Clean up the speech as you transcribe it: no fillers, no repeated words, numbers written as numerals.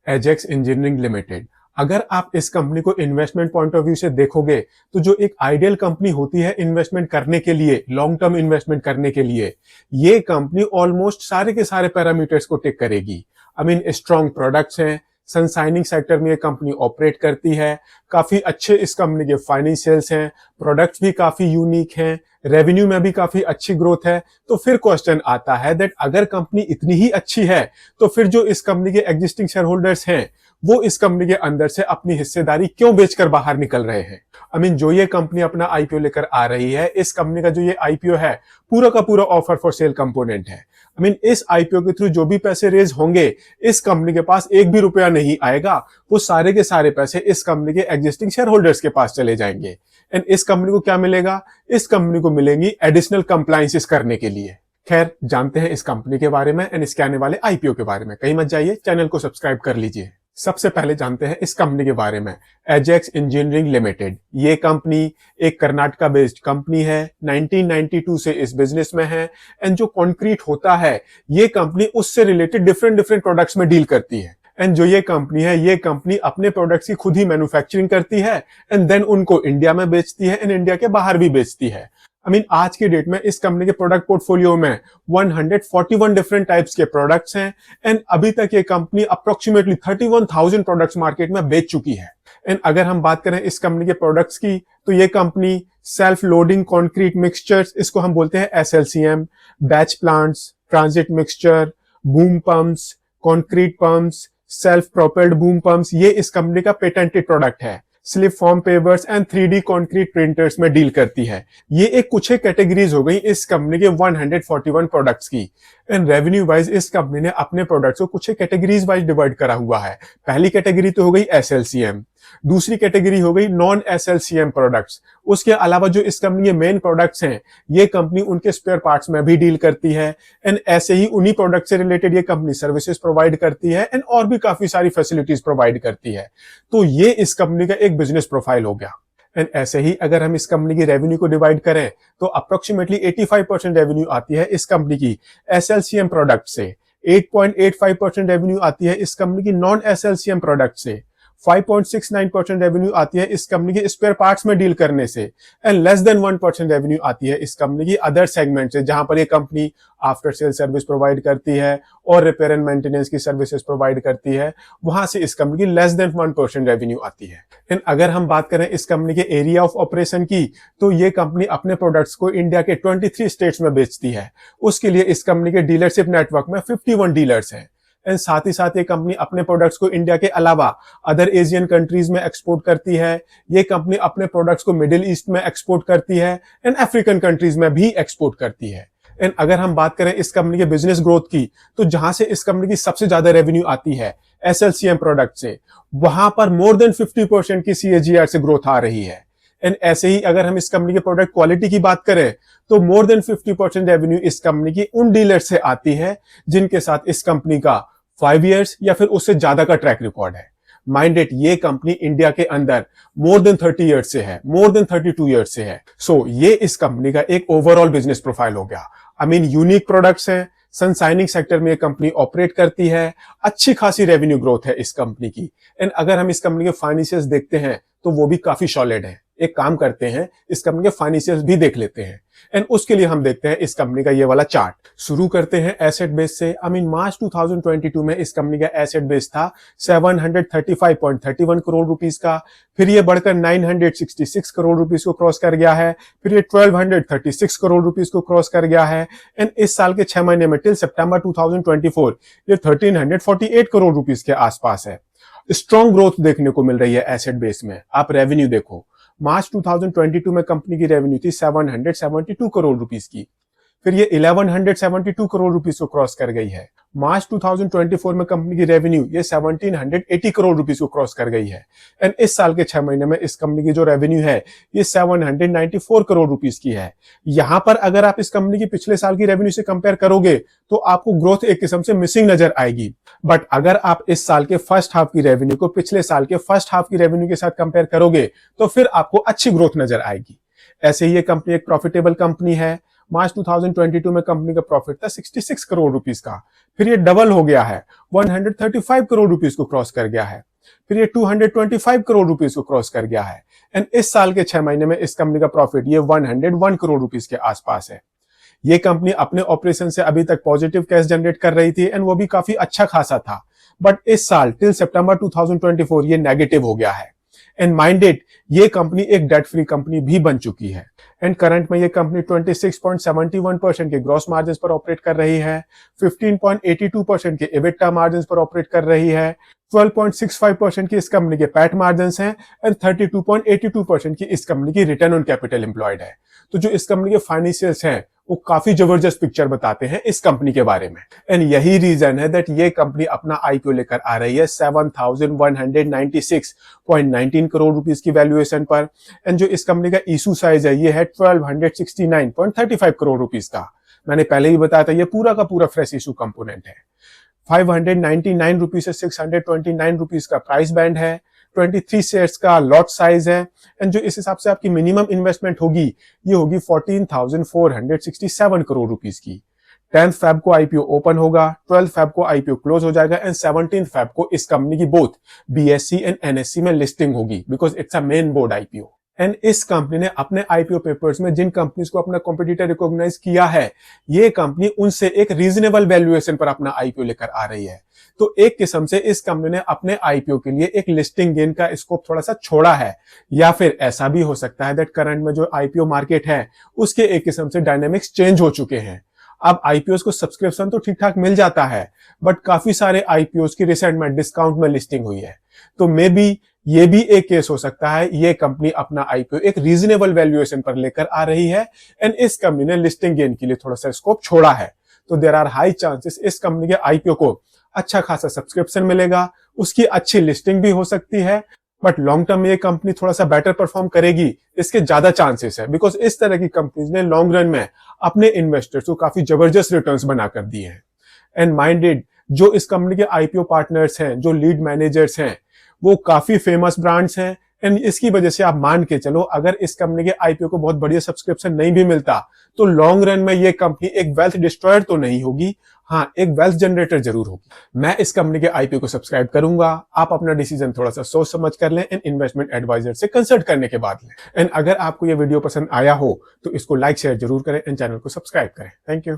Ajax engineering limited. अगर आप इस कंपनी को इन्वेस्टमेंट पॉइंट ऑफ व्यू से देखोगे तो जो एक आइडियल कंपनी होती है इन्वेस्टमेंट करने के लिए, लॉन्ग टर्म इन्वेस्टमेंट करने के लिए, ये कंपनी ऑलमोस्ट सारे के सारे पैरामीटर्स को टिक करेगी। आई मीन स्ट्रॉन्ग प्रोडक्ट्स हैं, सनसाइनिंग सेक्टर में ये कंपनी ऑपरेट करती है, काफी अच्छे इस कंपनी के फाइनेंशियल्स हैं, प्रोडक्ट्स भी काफी यूनिक हैं, रेवेन्यू में भी काफी अच्छी ग्रोथ है। तो फिर क्वेश्चन आता है दैट अगर कंपनी इतनी ही अच्छी है तो फिर जो इस कंपनी के एग्जिस्टिंग शेयर होल्डर्स हैं वो इस कंपनी के अंदर से अपनी हिस्सेदारी क्यों बेचकर बाहर निकल रहे हैं। आई मीन जो ये कंपनी अपना आईपीओ लेकर आ रही है, इस कंपनी का जो ये आईपीओ है पूरा का पूरा ऑफर फॉर सेल कंपोनेंट है। आई मीन इस आईपीओ के थ्रू जो भी पैसे रेज होंगे इस कंपनी के पास एक भी रुपया नहीं आएगा, वो सारे के सारे पैसे इस कंपनी के एग्जिस्टिंग शेयर होल्डर्स के पास चले जाएंगे। एंड इस कंपनी को क्या मिलेगा? इस कंपनी को मिलेंगी एडिशनल कंप्लायंसेस करने के लिए। खैर, जानते हैं इस कंपनी के बारे में एंड इसके आने वाले आईपीओ के बारे में। कहीं मत जाइए, चैनल को सब्सक्राइब कर लीजिए। सबसे पहले जानते हैं इस कंपनी के बारे में, एजेक्स इंजीनियरिंग लिमिटेड। ये कंपनी एक कर्नाटका बेस्ड कंपनी है, 1992 से इस बिजनेस में है। एंड जो कंक्रीट होता है ये कंपनी उससे रिलेटेड डिफरेंट प्रोडक्ट्स में डील करती है। एंड जो ये कंपनी है, ये कंपनी अपने प्रोडक्ट्स की खुद ही मैन्युफैक्चरिंग करती है एंड देन उनको इंडिया में बेचती है एंड इंडिया के बाहर भी बेचती है। आई मीन आज की डेट में इस कंपनी के प्रोडक्ट पोर्टफोलियो में 141 डिफरेंट टाइप्स के प्रोडक्ट्स हैं एंड अभी तक ये कंपनी अप्रोक्सीमेटली 31,000 प्रोडक्ट्स मार्केट में बेच चुकी है। एंड अगर हम बात करें इस कंपनी के प्रोडक्ट्स की तो ये company self loading concrete mixtures, इसको हम बोलते हैं SLCM, batch plants, transit mixture, boom pumps, concrete pumps, self propelled boom pumps, ये इस कंपनी का पेटेंटेड प्रोडक्ट है। Slip form pavers and 3D concrete printers में डील करती है। ये एक कुछ एक कैटेगरीज हो गई इस कंपनी के 141 प्रोडक्ट्स की। एंड रेवेन्यू वाइज इस कंपनी ने अपने प्रोडक्ट्स को कुछ एक कैटेगरीज वाइज डिवाइड करा हुआ है। पहली कैटेगरी तो हो गई SLCM, दूसरी कैटेगरी हो गई नॉन SLCM प्रोडक्ट्स। उसके अलावा जो इस कंपनी के मेन प्रोडक्ट्स हैं ये कंपनी उनके स्पेयर पार्ट्स में भी डील करती है। एंड ऐसे ही उन्हीं प्रोडक्ट से रिलेटेड ये कंपनी सर्विसेज प्रोवाइड करती है एंड और भी काफी सारी फैसिलिटीज प्रोवाइड करती है। तो ये इस कंपनी का एक बिजनेस प्रोफाइल हो गया। एंड ऐसे ही अगर हम इस कंपनी की रेवेन्यू को डिवाइड करें तो अप्रोक्सीमेटली 85% रेवेन्यू आती है इस कंपनी की SLCM प्रोडक्ट से, 8.85% रेवेन्यू आती है इस कंपनी की नॉन SLCM प्रोडक्ट से, 5.69% रेवेन्यू आती है इस कंपनी के स्पेयर पार्ट्स में डील करने से एंड लेस देन 1% रेवेन्यू आती है इस कंपनी की अदर सेगमेंट से, जहां पर ये company after sale service provide करती है और रिपेयर एंड मेंटेनेंस की सर्विसेज प्रोवाइड करती है। वहां से इस कंपनी की लेस देन 1% रेवेन्यू आती है। एंड अगर हम बात करें इस कंपनी के एरिया ऑफ ऑपरेशन की तो ये कंपनी अपने प्रोडक्ट्स को इंडिया के 23 स्टेट्स में बेचती है। उसके लिए इस कंपनी के डीलरशिप नेटवर्क में 51 डीलर्स हैं। एंड साथ ही साथ ये कंपनी अपने प्रोडक्ट्स को इंडिया के अलावा अदर एशियन कंट्रीज में एक्सपोर्ट करती है। ये कंपनी अपने प्रोडक्ट्स को मिडिल ईस्ट में एक्सपोर्ट करती है एंड अफ्रीकन कंट्रीज में भी एक्सपोर्ट करती है। एंड अगर हम बात करें इस कंपनी के बिजनेस ग्रोथ की तो जहां से इस कंपनी की सबसे ज्यादा रेवेन्यू आती है SLCM प्रोडक्ट से, वहां पर मोर देन 50% की CAGR से ग्रोथ आ रही है। एंड ऐसे ही अगर हम इस कंपनी के प्रोडक्ट क्वालिटी की बात करें तो मोर देन 50% रेवेन्यू इस कंपनी की उन डीलर से आती है जिनके साथ इस कंपनी का 5 इयर्स या फिर उससे ज्यादा का ट्रैक रिकॉर्ड है। माइंड इट, ये कंपनी इंडिया के अंदर मोर देन 30 इयर्स से है, मोर देन 32 इयर्स से है। सो ये इस कंपनी का एक ओवरऑल बिजनेस प्रोफाइल हो गया। आई मीन यूनिक प्रोडक्ट्स हैं, सनसाइनिंग सेक्टर में ये कंपनी ऑपरेट करती है, अच्छी खासी रेवेन्यू ग्रोथ है इस कंपनी की। एंड अगर हम इस कंपनी के फाइनेंशियल्स देखते हैं तो वो भी काफी सॉलिड है। एक काम करते हैं, इस कंपनी के फाइनेंशियल्स भी देख लेते हैं एंड उसके लिए हम देखते हैं इस कंपनी का ये वाला चार्ट। शुरू करते हैं एसेट बेस से। आई मीन मार्च 2022 में इस कंपनी का एसेट बेस था 735.31 करोड़ रुपीस का, फिर ये बढ़कर 966 करोड़ रुपीस को क्रॉस कर गया है, फिर ये 1236 करोड़ रुपीस को क्रॉस कर गया है एंड इस साल के 6 महीने में टिल सितंबर 2024 ये 1348 करोड़ रुपीस के आसपास है। स्ट्रॉन्ग ग्रोथ देखने को मिल रही है एसेट बेस में। आप रेवेन्यू देखो, मार्च 2022 में कंपनी की रेवेन्यू थी 772 करोड़ रुपीस की, फिर ये 1172 करोड़ रुपीस को क्रॉस कर गई है। मार्च 2024 में कंपनी की रेवेन्यू ये 1780 करोड़ रुपीस को क्रॉस कर गई है एंड इस साल के 6 महीने में इस कंपनी की जो रेवेन्यू है ये 794 करोड़ रुपीस की है। यहां पर अगर आप इस कंपनी की पिछले साल की रेवेन्यू से कंपेयर करोगे तो आपको ग्रोथ एक किस्म से मिसिंग नजर आएगी। बट अगर आप इस साल के फर्स्ट हाफ की रेवेन्यू को पिछले साल के फर्स्ट हाफ की रेवेन्यू के साथ कंपेयर करोगे तो फिर आपको अच्छी ग्रोथ नजर आएगी। ऐसे ही ये कंपनी एक प्रॉफिटेबल कंपनी है। मार्च 2022 में कंपनी का प्रॉफिट था 66 करोड़ रुपीस का, फिर ये डबल हो गया है, 135 करोड़ रुपीस को क्रॉस कर गया है, फिर ये 225 करोड़ रुपीस को क्रॉस कर गया है, एंड इस साल के 6 महीने में इस कंपनी का प्रॉफिट ये 101 करोड़ रुपीस के आसपास है। ये कंपनी अपने ऑपरेशन से अभी तक पॉजिटिव कैश जनरेट कर रही थी एंड वो भी काफी अच्छा खासा था, बट इस साल टिल सितंबर 2024 ये नेगेटिव हो गया है। एंड माइंड इट, ये कंपनी एक डेट फ्री कंपनी भी बन चुकी है एंड करंट में ये कंपनी 26.71% के ग्रॉस मार्जिन पर ऑपरेट कर रही है, 15.82% के एबिटा मार्जिन पर ऑपरेट कर रही है, 12.65% की इस कंपनी के पैट मार्जिन हैं एंड 32.82% की इस कंपनी की रिटर्न ऑन कैपिटल एम्प्लॉयड है। तो जो इस कंपनी के फाइनेंशियल्स हैं वो काफी जबरदस्त पिक्चर बताते हैं इस कंपनी के बारे में, एंड यही रीजन है दैट ये कंपनी अपना आईपीओ लेकर आ रही है 7,196.19 करोड़ रुपीस की वैल्यूएशन पर, एंड जो इस कंपनी का इशू साइज है ये है 1,269.35 करोड़ रुपीस का। मैंने पहले ही बताया था ये पूरा का पूरा फ्रेश इशू कंपोनेंट है। 599 रुपीज से 629 रुपीज का प्राइस बैंड है, 23 शेयर्स का लॉट साइज है, एंड जो इस हिसाब से आपकी मिनिमम इन्वेस्टमेंट होगी ये होगी 14,467 करोड़ रुपीस की। 10 फेब को आईपीओ ओपन होगा, 12 फेब को आईपीओ क्लोज हो जाएगा एंड 17 फेब को इस कंपनी की बोथ बीएससी एंड एनएससी में लिस्टिंग होगी because it's a main board IPO. And इस कंपनी ने अपने आईपीओ पेपर्स में जिन कंपनीज को अपना कॉम्पिटिटर रिकॉग्नाइज किया है, ये कंपनी उनसे एक रीजनेबल वैल्यूएशन पर अपना आईपीओ लेकर आ रही है। तो एक किस्म से इस कंपनी ने अपने आईपीओ के लिए एक लिस्टिंग गेन का स्कोप थोड़ा सा छोड़ा है, या फिर ऐसा भी हो सकता है दैट करंट में जो आईपीओ मार्केट है उसके एक किस्म से डायनेमिक्स चेंज हो चुके हैं। अब आईपीओ को सब्सक्रिप्शन तो ठीक ठाक मिल जाता है, बट काफी सारे आईपीओ की रिसेंट में डिस्काउंट में लिस्टिंग हुई है। तो मे बी ये भी एक केस हो सकता है ये कंपनी अपना आईपीओ एक रीजनेबल वैल्यूएशन पर लेकर आ रही है एंड इस कंपनी ने लिस्टिंग गेन के लिए थोड़ा सा स्कोप छोड़ा है। तो देयर आर हाई चांसेस इस कंपनी के आईपीओ को अच्छा खासा सब्सक्रिप्शन मिलेगा, उसकी अच्छी लिस्टिंग भी हो सकती है, बट लॉन्ग टर्म में ये कंपनी थोड़ा सा बेटर परफॉर्म करेगी इसके ज्यादा चांसेस है, बिकॉज इस तरह की कंपनीज ने लॉन्ग रन में अपने इन्वेस्टर्स को काफी जबरदस्त रिटर्न्स बनाकर दिए हैं। एंड माइंडेड, जो इस कंपनी के आईपीओ पार्टनर्स हैं, जो लीड मैनेजर्स हैं, वो काफी फेमस ब्रांड्स हैं एंड इसकी वजह से आप मान के चलो अगर इस कंपनी के आईपीओ को बहुत बढ़िया सब्सक्रिप्शन नहीं भी मिलता तो लॉन्ग रन में ये कंपनी एक वेल्थ डिस्ट्रॉयर तो नहीं होगी, हाँ एक वेल्थ जनरेटर जरूर होगी। मैं इस कंपनी के आईपीओ को सब्सक्राइब करूंगा, आप अपना डिसीजन थोड़ा सा सोच समझ कर लें एंड इन्वेस्टमेंट एडवाइजर से कंसल्ट करने के बाद लें। एंड अगर आपको ये वीडियो पसंद आया हो तो इसको लाइक शेयर जरूर करें एंड चैनल को सब्सक्राइब करें। Thank you.